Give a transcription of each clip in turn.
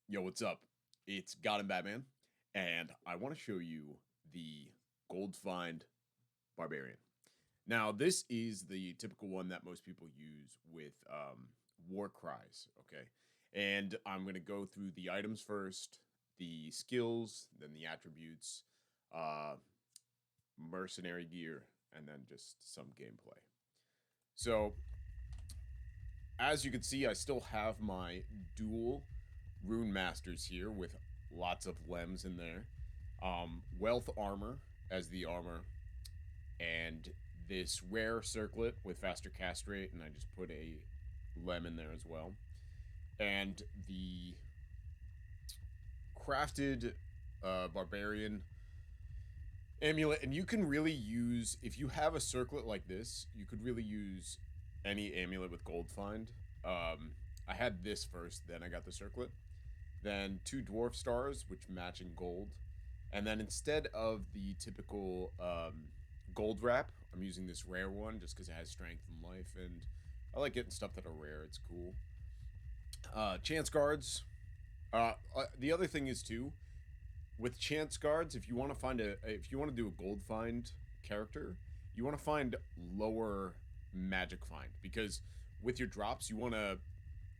Yo, what's up? It's God and Batman, and I want to show you the Goldfind Barbarian. Now, this is the typical one that most people use with war cries, okay? And I'm going to go through the items first, the skills, then the attributes, uh, mercenary gear, and then just some gameplay. So, as you can see, I still have my dual rune masters here with lots of lems in there. Wealth armor as the armor, and this rare circlet with faster cast rate, and I just put a lem in there as well. And the crafted barbarian amulet, and you can really use, if you have a circlet like this, you could really use any amulet with Goldfind. I had this first, then I got the circlet. Then two dwarf stars, which match in gold. And then instead of the typical gold wrap, I'm using this rare one just because it has strength and life, and I like getting stuff that are rare. It's cool. Chance guards. The other thing is too, with chance guards, if you want to if you want to do a gold find character, you want to find lower magic find, because with your drops, you want to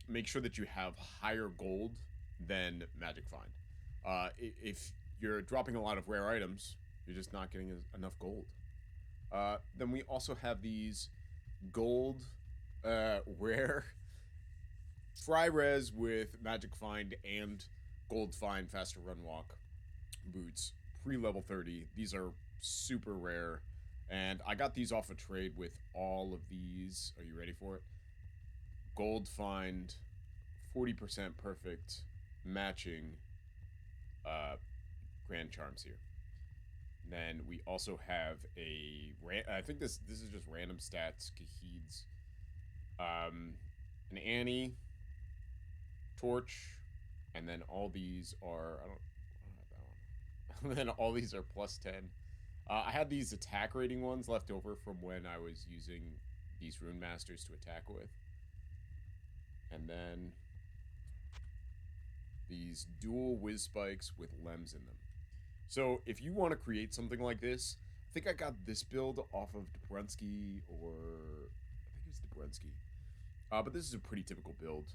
make sure that you have higher gold than magic find. If you're dropping a lot of rare items, you're just not getting enough gold. Then we also have these gold rare tri-res with magic find and gold find faster run walk boots, pre-level 30. These are super rare, and I got these off a trade with all of these. Are you ready for it? Gold find, 40% perfect matching grand charms here. And then we also have I think this is just random stats, Kahid's, an Annie, torch, and then all these are, I don't have that one. And then all these are plus 10. I had these attack rating ones left over from when I was using these rune masters to attack with. And then these dual whiz spikes with lems in them. So if you want to create something like this, I think I got this build off of Dobrensky, or I think it was Dobrensky. But this is a pretty typical build.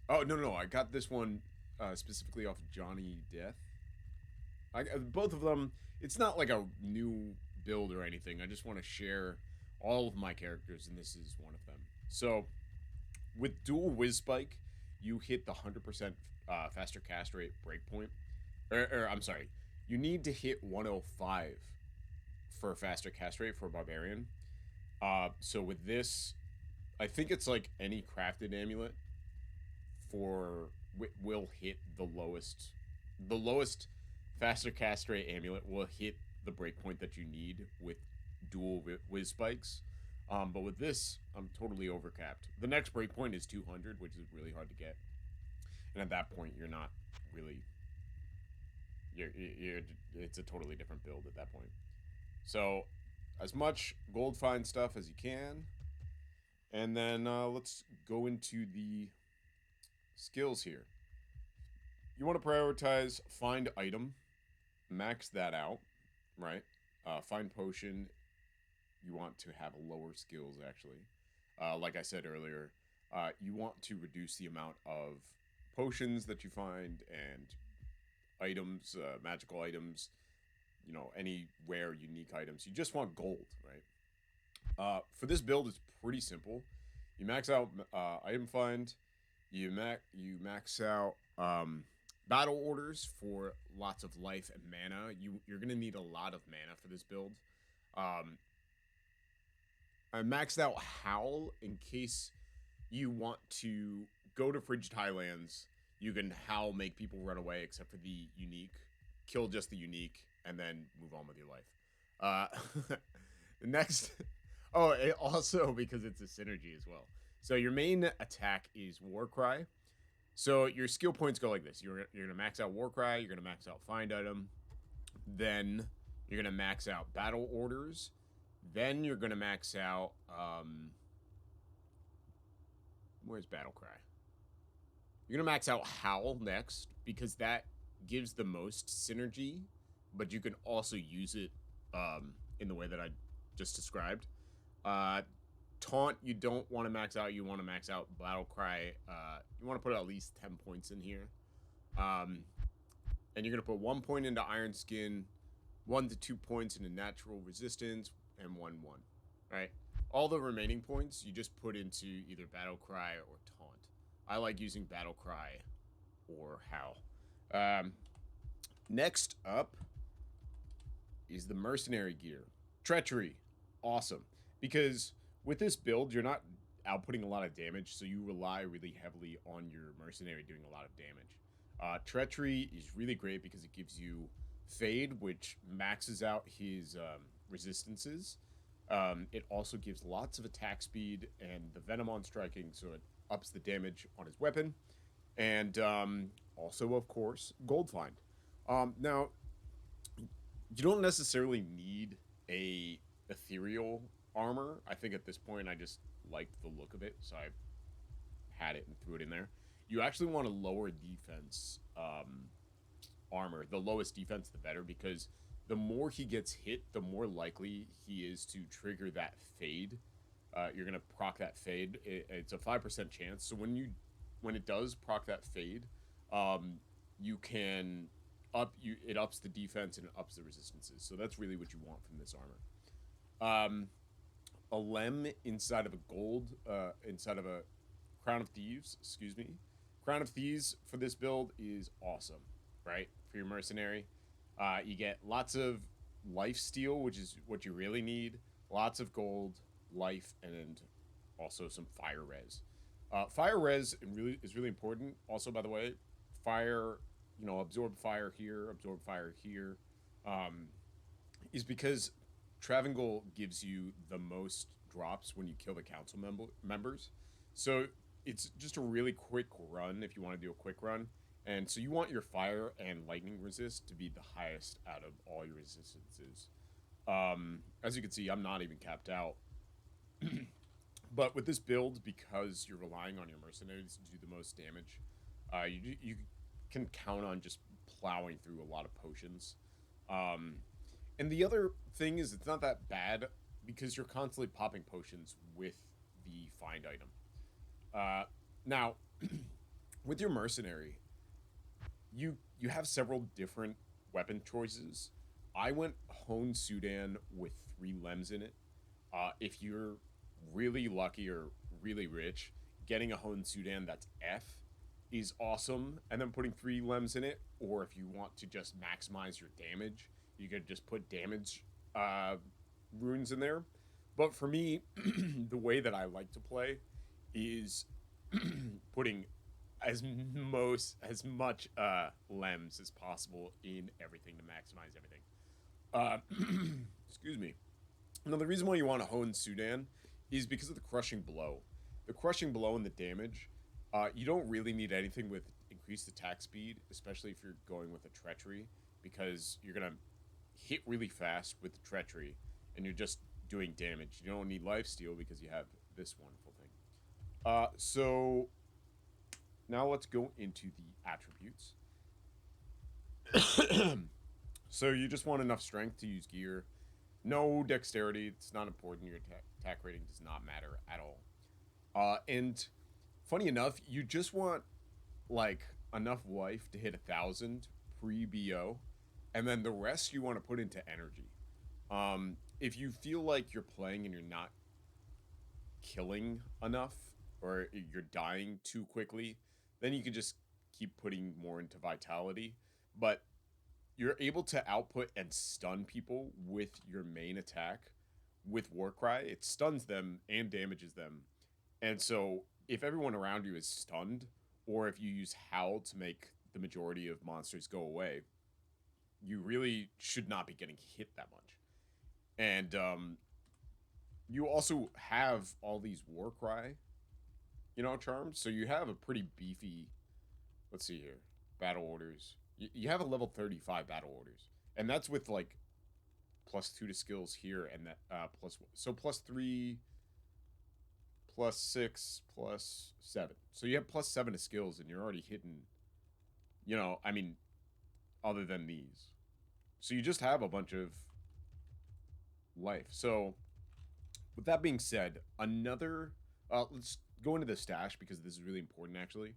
Oh, no, I got this one specifically off Johnny Death. Both of them, it's not like a new build or anything. I just want to share all of my characters, and this is one of them. So with dual whiz spike, you hit the 100% faster cast rate breakpoint. I'm sorry, you need to hit 105 for a faster cast rate for a barbarian. So with this, I think it's like any crafted amulet will hit the lowest. The lowest faster cast rate amulet will hit the breakpoint that you need with dual whiz spikes. But with this, I'm totally overcapped. The next breakpoint is 200, which is really hard to get. And at that point, you're not really. It's a totally different build at that point. So, as much gold find stuff as you can. And then let's go into the skills here. You want to prioritize find item, max that out, right? Find potion, you want to have lower skills actually. Like I said earlier, you want to reduce the amount of potions that you find and items, magical items, any rare, unique items. You just want gold, right? For this build, it's pretty simple. You max out item find. You max out battle orders for lots of life and mana. You're gonna need a lot of mana for this build. I maxed out Howl in case you want to go to Frigid Highlands. You can Howl, make people run away, except for the unique. Kill just the unique, and then move on with your life. The next. Oh, also because it's a synergy as well. So your main attack is Warcry. So your skill points go like this. You're gonna max out Warcry. You're gonna max out Find Item. Then you're gonna max out Battle Orders. Then you're gonna max out. Where's Battle Cry? You're gonna max out Howl next because that gives the most synergy, but you can also use it in the way that I just described. Taunt, you don't want to max out. You want to max out Battle Cry. You want to put at least 10 points in here. And you're going to put 1 point into Iron Skin, 1 to 2 points into Natural Resistance, and 1. Right? All the remaining points you just put into either Battle Cry or Taunt. I like using Battle Cry or Howl. Next up is the Mercenary Gear. Treachery. Awesome. Because with this build, you're not outputting a lot of damage, so you rely really heavily on your Mercenary doing a lot of damage. Treachery is really great because it gives you Fade, which maxes out his resistances. It also gives lots of attack speed and the Venom on striking, so it ups the damage on his weapon. And also, of course, Goldfind. Now, you don't necessarily need a ethereal armor. I think at this point I just liked the look of it, so I had it and threw it in there. You actually want a lower defense armor. The lowest defense, the better, because the more he gets hit, the more likely he is to trigger that fade. You're gonna proc that fade. It's a 5% chance. So when it does proc that fade, you can it ups the defense and it ups the resistances. So that's really what you want from this armor. A lem inside of a gold, inside of a Crown of Thieves, excuse me. Crown of Thieves for this build is awesome, right? For your mercenary. You get lots of life steal, which is what you really need. Lots of gold, life, and also some fire res. Fire res is really important. Also, by the way, fire, absorb fire here, is because Travangle gives you the most drops when you kill the council members. So it's just a really quick run if you want to do a quick run. And so you want your fire and lightning resist to be the highest out of all your resistances. As you can see, I'm not even capped out. But with this build, because you're relying on your mercenaries to do the most damage, you can count on just plowing through a lot of potions. And the other thing is it's not that bad because you're constantly popping potions with the find item. Now, with your mercenary, you have several different weapon choices. I went Hone Sudan with 3 lems in it. If you're really lucky or really rich, getting a Hone Sudan that's F is awesome, and then putting 3 lems in it. Or if you want to just maximize your damage, you could just put damage runes in there. But for me, the way that I like to play is putting as much lems as possible in everything to maximize everything. Excuse me. Now, the reason why you want to Hone Sudan is because of the Crushing Blow. The Crushing Blow and the damage, you don't really need anything with increased attack speed, especially if you're going with a Treachery, because you're going to hit really fast with the Treachery, and you're just doing damage. You don't need lifesteal because you have this wonderful thing. So now let's go into the attributes. So you just want enough strength to use gear. No dexterity. It's not important. Your attack rating does not matter at all. And funny enough, you just want like enough life to hit 1,000 pre-BO, and then the rest you want to put into energy. If you feel like you're playing and you're not killing enough, or you're dying too quickly, then you can just keep putting more into vitality. But you're able to output and stun people with your main attack with Warcry. It stuns them and damages them. And so if everyone around you is stunned, or if you use Howl to make the majority of monsters go away, you really should not be getting hit that much. And you also have all these Warcry, charms. So you have a pretty beefy, let's see here, battle orders. You have a level 35 battle orders. And that's with like +2 to skills here, and that +3 +6, +7. So you have +7 to skills, and you're already hitting, you know, I mean, other than these. So you just have a bunch of life. So with that being said, another, let's go into the stash because this is really important actually.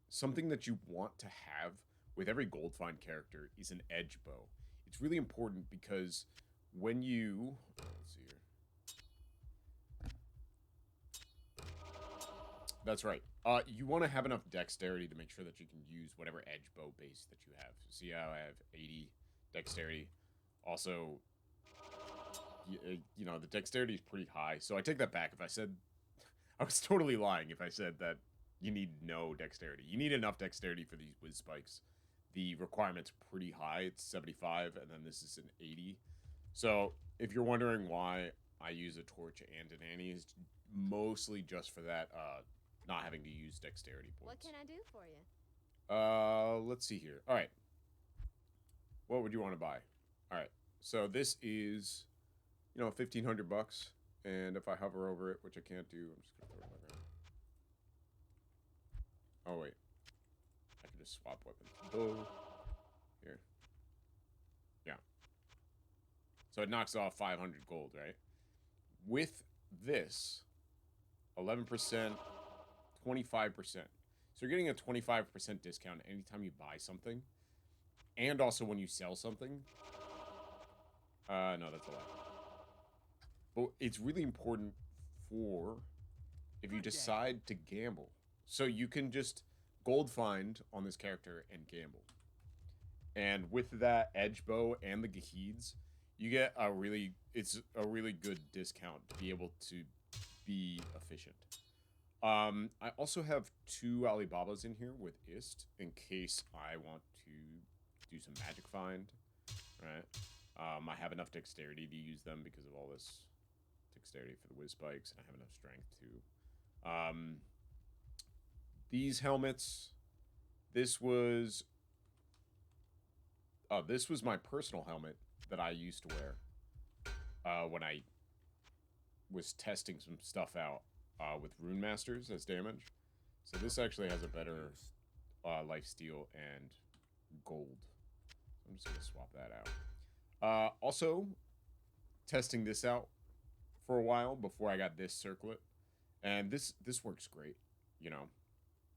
Something that you want to have with every Goldfind character is an edge bow. It's really important because when you, let's see here. That's right. You want to have enough dexterity to make sure that you can use whatever edge bow base that you have. See how I have 80 dexterity. Also, you know, the dexterity is pretty high. So I take that back. If I said, I was totally lying if I said that you need no dexterity. You need enough dexterity for these whiz spikes. The requirement's pretty high. It's 75, and then this is an 80. So if you're wondering why I use a torch and an Annie, is mostly just for that, not having to use dexterity points. What can I do for you? Let's see here. All right. What would you want to buy? All right. So this is, you know, 1,500 bucks. And if I hover over it, which I can't do, I'm just gonna throw it back around. Oh wait, I can just swap weapons. Bow. Here. Yeah. So it knocks off 500 gold, right? With this, 11%, 25%. So you're getting a 25% discount anytime you buy something. And also when you sell something. No, that's a lie. But it's really important for if you decide to gamble. So you can just Goldfind on this character and gamble. And with that edge bow and the Gaheeds, you get it's a really good discount to be able to be efficient. I also have 2 Alibabas in here with Ist in case I want to do some magic find, right? I have enough dexterity to use them because of all this dexterity for the whiz spikes, and I have enough strength too. These helmets, this was my personal helmet that I used to wear when I was testing some stuff out with Rune Masters as damage. So this actually has a better life steal and gold. I'm just gonna swap that out. Also, testing this out for a while before I got this circlet, and this works great. You know,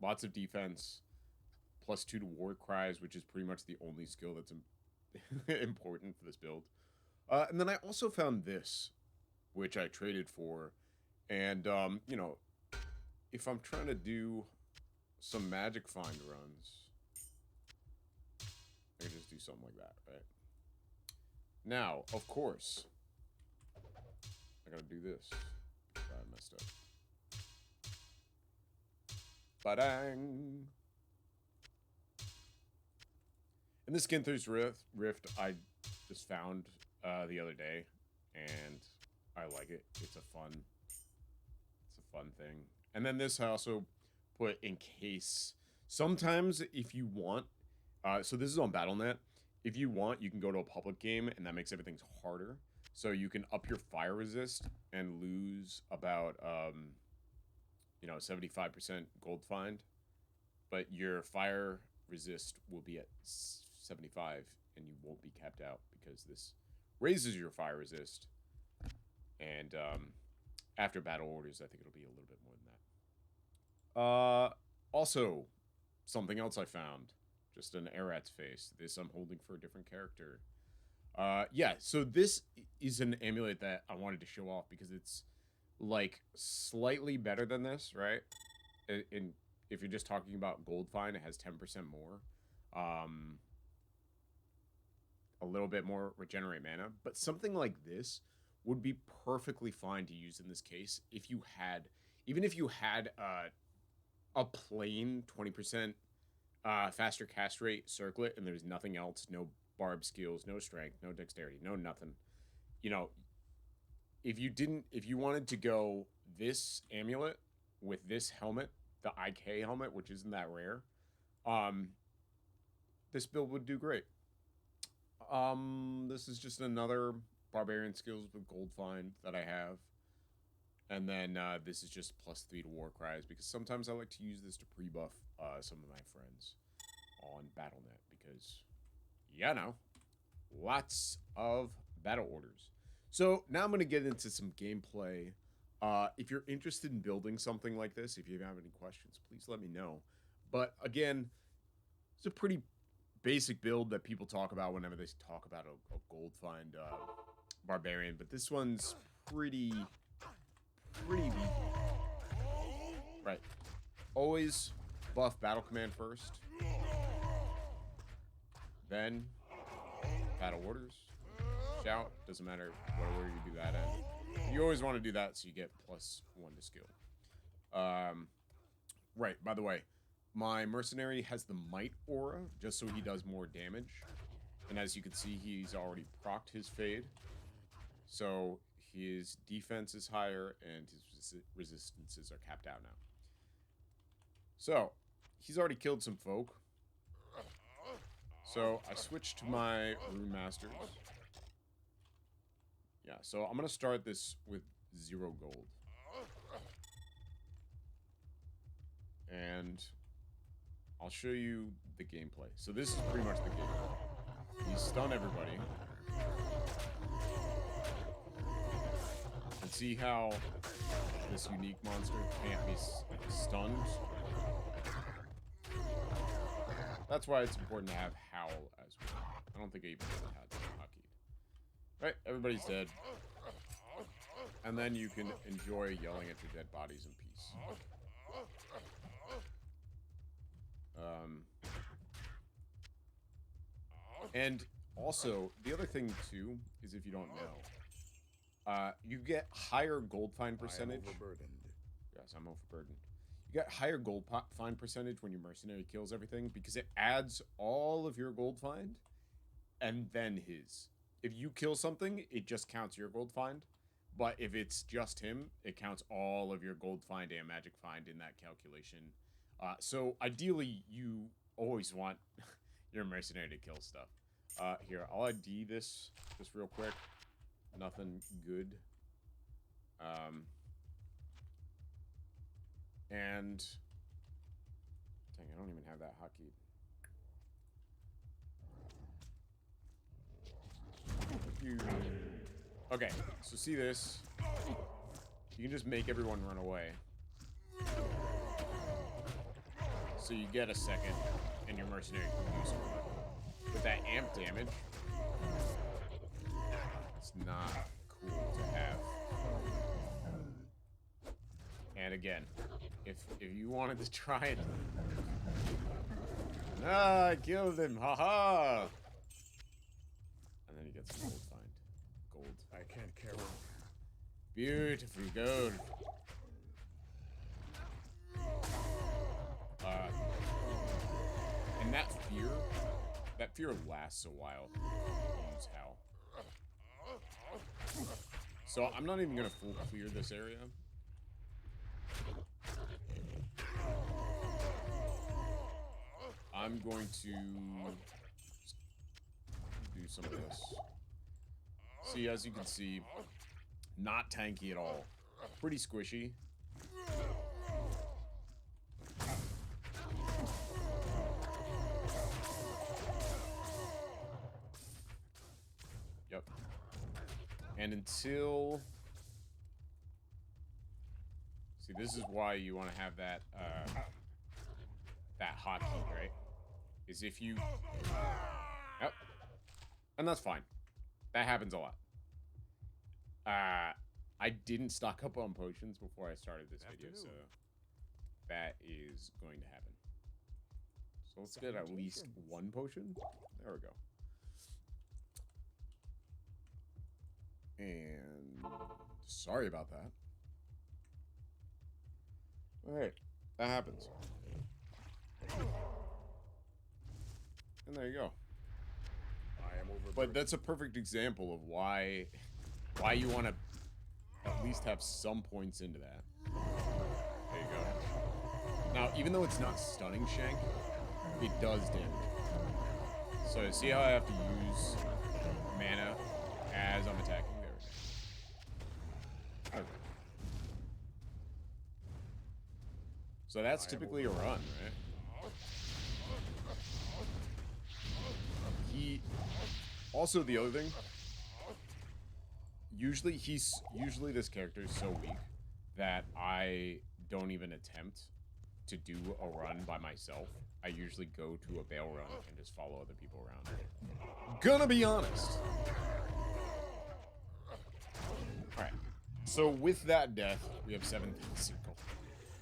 lots of defense, +2 to war cries, which is pretty much the only skill that's important for this build. And then I also found this, which I traded for, and you know, if I'm trying to do some magic find runs, I can just do something like that, right? Now, of course, I gotta do this. I messed up. Ba-dang! And this Ginther's Rift I just found the other day, and I like it. It's a fun thing. And then this I also put in case. Sometimes if you want, so this is on Battle.net. If you want, you can go to a public game, and that makes everything harder. So you can up your fire resist and lose about, you know, 75% gold find, but your fire resist will be at 75, and you won't be capped out because this raises your fire resist. And after battle orders, I think it'll be a little bit more than that. Also, something else I found, just an Arat's face. This I'm holding for a different character. Yeah, so this is an amulet that I wanted to show off because it's like slightly better than this, right? And if you're just talking about Goldfind, it has 10% more. A little bit more regenerate mana, but something like this would be perfectly fine to use in this case if you had, even if you had a plain 20% faster cast rate circlet and there's nothing else, no barb skills, no strength, no dexterity, no nothing. You know, if you wanted to go this amulet with this helmet, the IK helmet, which isn't that rare, this build would do great. This is just another barbarian skills with Goldfind that I have. And then this is just +3 to war cries, because sometimes I like to use this to pre-buff some of my friends on Battle.net, because, you know, lots of battle orders. So now I'm going to get into some gameplay. If you're interested in building something like this, if you have any questions, please let me know. But again, it's a pretty basic build that people talk about whenever they talk about a Goldfind barbarian, but this one's pretty weak. Right. Always buff battle command first. Then battle orders. Shout. Doesn't matter what order you do that in. You always want to do that so you get +1 to skill. Right, by the way, my mercenary has the might aura, just so he does more damage. And as you can see, he's already procced his fade. So his defense is higher and his resistances are capped out now. So, he's already killed some folk. So I switched to my Rune Masters. Yeah, so I'm going to start this with 0 gold. And I'll show you the gameplay. So this is pretty much the game. You stun everybody. And see how this unique monster can't be stunned? That's why it's important to have Howl as well. I don't think I even had that hockeyed. Right, everybody's dead. And then you can enjoy yelling at your dead bodies in peace. And also, the other thing too is, if you don't know, you get higher Goldfind percentage. I am overburdened. Yes, I'm overburdened. You get higher Goldfind percentage when your mercenary kills everything, because it adds all of your Goldfind and then his. If you kill something, it just counts your Goldfind. But if it's just him, it counts all of your Goldfind and Magic Find in that calculation. So ideally, you always want your mercenary to kill stuff. Here, I'll ID this just real quick. Nothing good. And dang, I don't even have that hotkey. Okay, so see this. You can just make everyone run away. So you get a second, and your mercenary can use it. With that amp damage, it's not cool to have. And again, if you wanted to try it, I killed him, haha! And then you get some Goldfind. Gold. I can't care. Beautiful gold. And that fear lasts a while. Use Howl. So I'm not even gonna full clear this area. I'm going to do some of this. See, as you can see, not tanky at all. Pretty squishy. Yep. And until... See, this is why you want to have that, that hotkey, right? Is if you... Yep. And that's fine. That happens a lot. I didn't stock up on potions before I started this video, so that is going to happen. So let's get at least 1 potion. There we go. And sorry about that. Alright, that happens. And there you go. I am overburdened. But that's a perfect example of why you want to at least have some points into that. There you go. Now, even though it's not stunning Shank, it does damage. So see how I have to use mana as I'm attacking? There we go. Okay. So that's typically a run, right? Also, the other thing, usually this character is so weak that I don't even attempt to do a run by myself. I usually go to a bail run and just follow other people around. Gonna be honest. Alright. So with that death, we have 7,000 gold.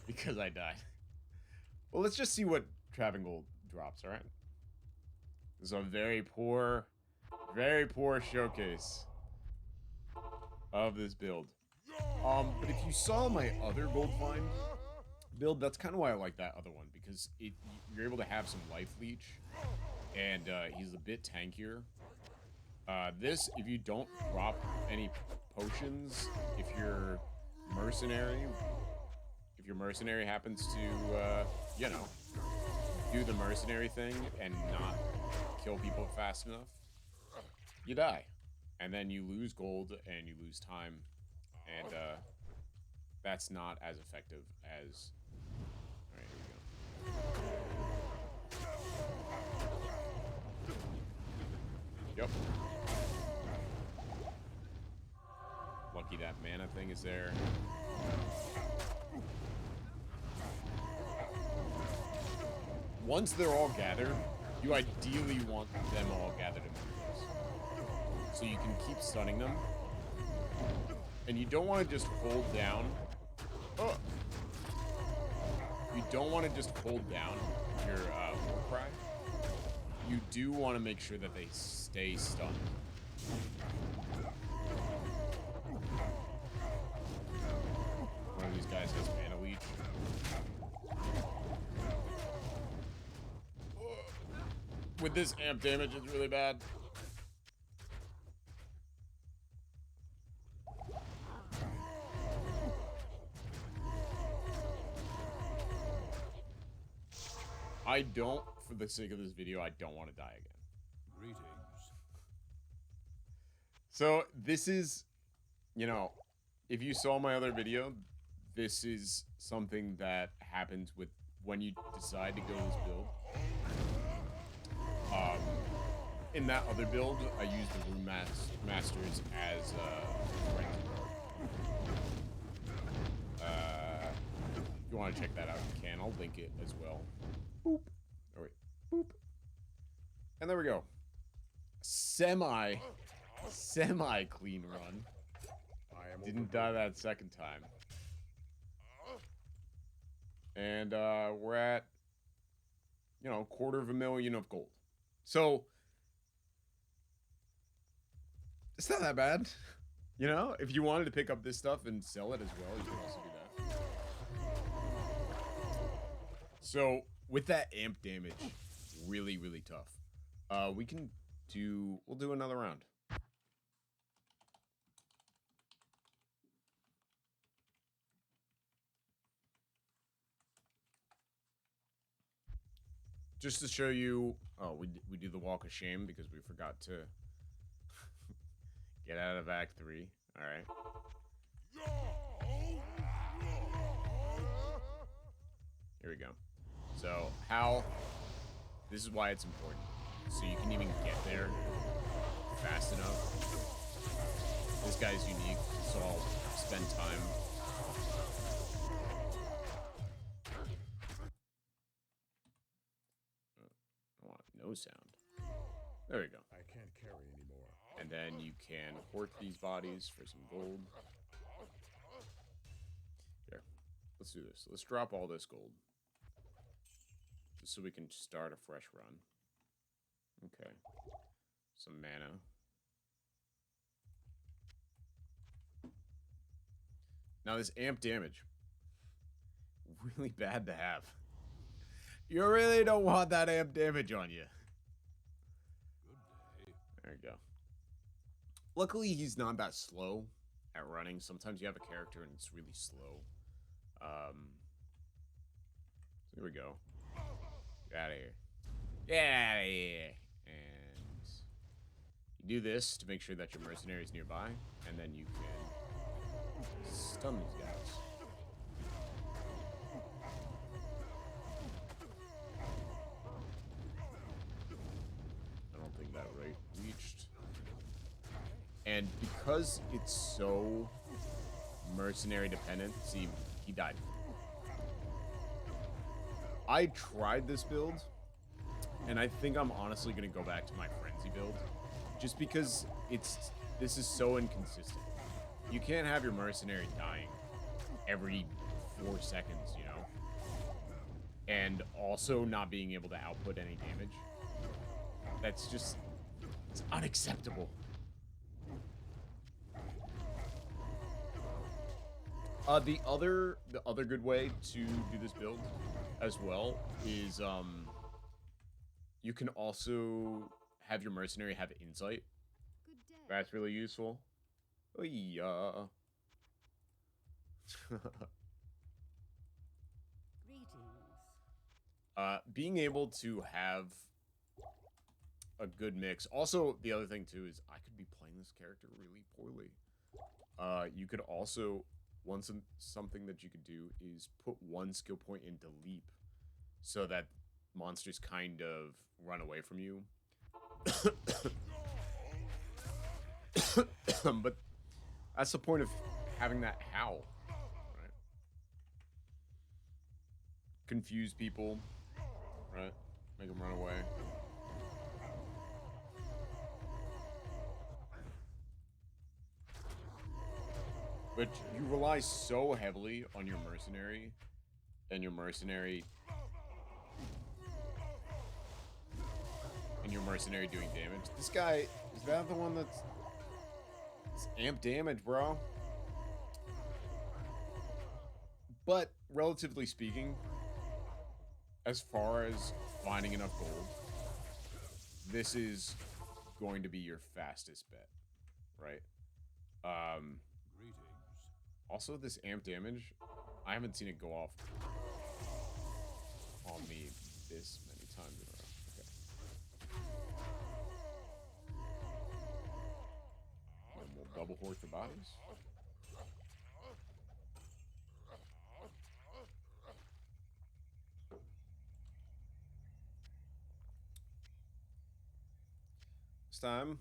Because I died. Well, let's just see what Trapping Gold drops, alright? This is a very poor showcase of this build. But if you saw my other Goldfind build, that's kind of why I like that other one, because you're able to have some life leech, and he's a bit tankier. This, if you don't drop any potions, if your mercenary happens to, you know, do the mercenary thing and not kill people fast enough, you die. And then you lose gold and you lose time. And that's not as effective as... Alright, here we go. Yep. Lucky that mana thing is there. Once they're all gathered, you ideally want them all gathered in one place. So you can keep stunning them. And you don't want to just hold down. Oh! You don't want to just hold down your war cry. You do want to make sure that they stay stunned. One of these guys has mana leech. With this amp damage, it's really bad. I don't, for the sake of this video, I don't want to die again. Greetings. So this is, you know, if you saw my other video, this is something that happens with when you decide to go this build. In that other build, I used the Rune Masters as rank. If you want to check that out, you can. I'll link it as well. Boop. Oh wait. Boop. And there we go. Semi clean run. Didn't die that second time. And we're at, you know, 250,000 of gold. So it's not that bad. You know, if you wanted to pick up this stuff and sell it as well, you can also do that. So with that amp damage, really, really tough. We'll do another round. Just to show you, oh, we do the walk of shame because we forgot to get out of Act 3. All right. Here we go. So this is why it's important. So you can even get there fast enough. This guy's unique, so I'll spend time. I want no sound. There we go. I can't carry anymore. And then you can hort these bodies for some gold. Here, let's do this. Let's drop all this gold. Just so we can start a fresh run. Okay. Some mana. Now this amp damage. Really bad to have. You really don't want that amp damage on you. Good day. There you go. Luckily, he's not that slow at running. Sometimes you have a character and it's really slow. So here we go. Get out of here. Get out of here. And you do this to make sure that your mercenary is nearby. And then you can stun these guys. And because it's so mercenary dependent, see, he died. I tried this build, and I think I'm honestly going to go back to my frenzy build, just because this is so inconsistent. You can't have your mercenary dying every 4 seconds, you know, and also not being able to output any damage. That's just, it's unacceptable. The other good way to do this build as well is you can also have your mercenary have insight. Good day. That's really useful. Oh yeah. Greetings. Being able to have a good mix. Also, the other thing too is I could be playing this character really poorly. You could also, something that you could do is put one skill point into leap, so that monsters kind of run away from you. But that's the point of having that howl, right? Confuse people, right? Make them run away. But you rely so heavily on your mercenary, and your mercenary doing damage. This guy, is that the one that's amp damage, bro? But relatively speaking, as far as finding enough gold, this is going to be your fastest bet, right? Greetings. Also, this amp damage, I haven't seen it go off on me this many times in a row. Okay. And we'll double horse the bodies. This time,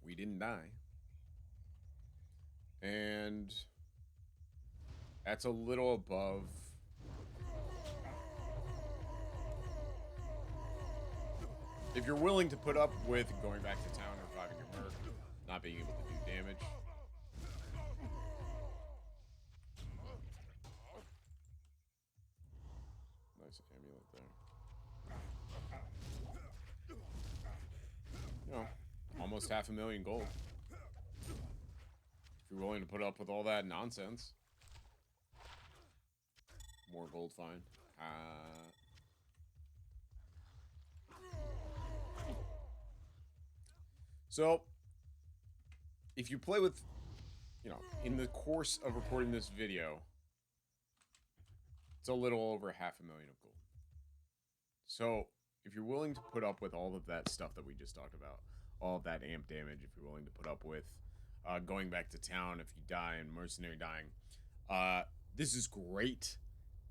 we didn't die. And that's a little above. If you're willing to put up with going back to town, reviving your Merc, not being able to do damage. Nice amulet there. You know, almost 500,000 gold. If you're willing to put up with all that nonsense. More Goldfind. So, if you play with, you know, in the course of recording this video, it's a little over 500,000 of gold. So, if you're willing to put up with all of that stuff that we just talked about, all of that amp damage, if you're willing to put up with going back to town if you die and mercenary dying, this is great.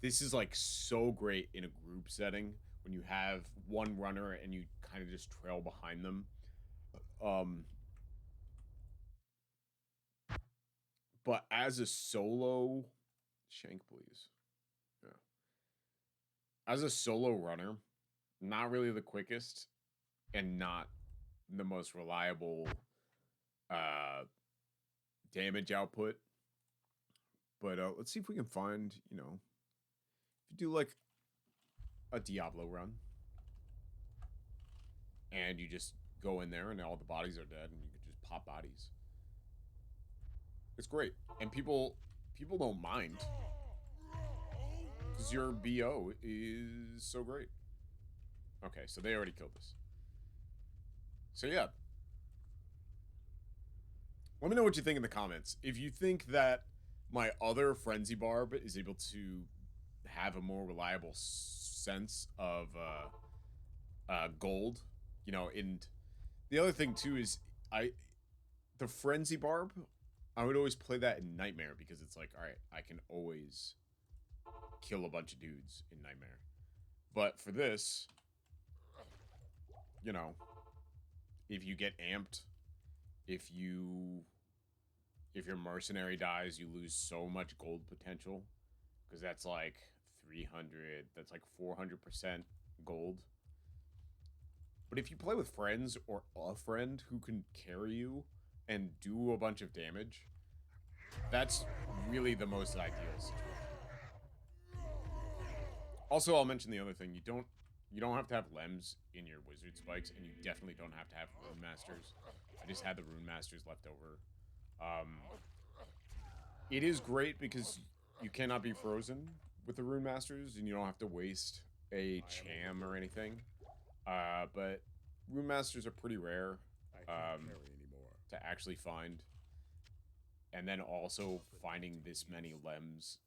This is like so great in a group setting when you have one runner and you kind of just trail behind them. But as a solo, shank please. Yeah. As a solo runner, not really the quickest and not the most reliable damage output. But let's see if we can find, you know, if you do like a Diablo run and you just go in there and all the bodies are dead and you could just pop bodies. It's great. And people don't mind because your BO is so great. Okay, so they already killed us. So yeah. Let me know what you think in the comments. If you think that my other Frenzy Barb is able to have a more reliable sense of gold, you know, and the other thing too is the Frenzy Barb, I would always play that in Nightmare because it's like, all right, I can always kill a bunch of dudes in Nightmare. But for this, you know, if you get amped if your mercenary dies, you lose so much gold potential, because that's like 300. That's like 400% gold. But if you play with friends or a friend who can carry you and do a bunch of damage, that's really the most ideal situation. Also, I'll mention the other thing. You don't have to have lems in your wizard spikes, and you definitely don't have to have rune masters. I just had the rune masters left over. It is great because you cannot be frozen with the rune masters, and you don't have to waste a cham or anything. But rune masters are pretty rare to actually find. And then also finding this many lems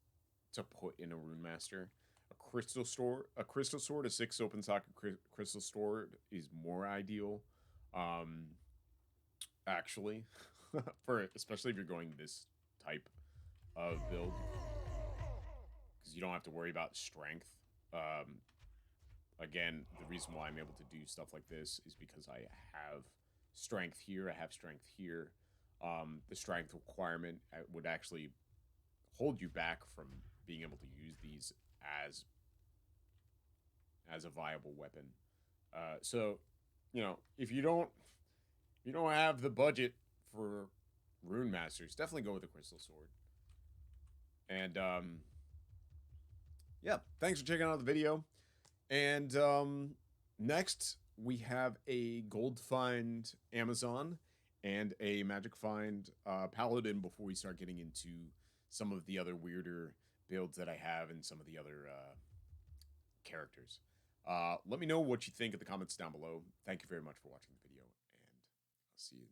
to put in a rune master. A crystal sword, a 6 open socket crystal sword is more ideal. Actually, especially if you're going this type of build, because you don't have to worry about strength. Again, the reason why I'm able to do stuff like this is because I have strength here, I have strength here. The strength requirement would actually hold you back from being able to use these as a viable weapon. So, you know, if you don't have the budget for rune masters, definitely go with the crystal sword. And yeah, thanks for checking out the video. And next we have a Goldfind Amazon and a Magic Find Paladin before we start getting into some of the other weirder builds that I have and some of the other characters. Let me know what you think in the comments down below. Thank you very much for watching the video, and I'll see you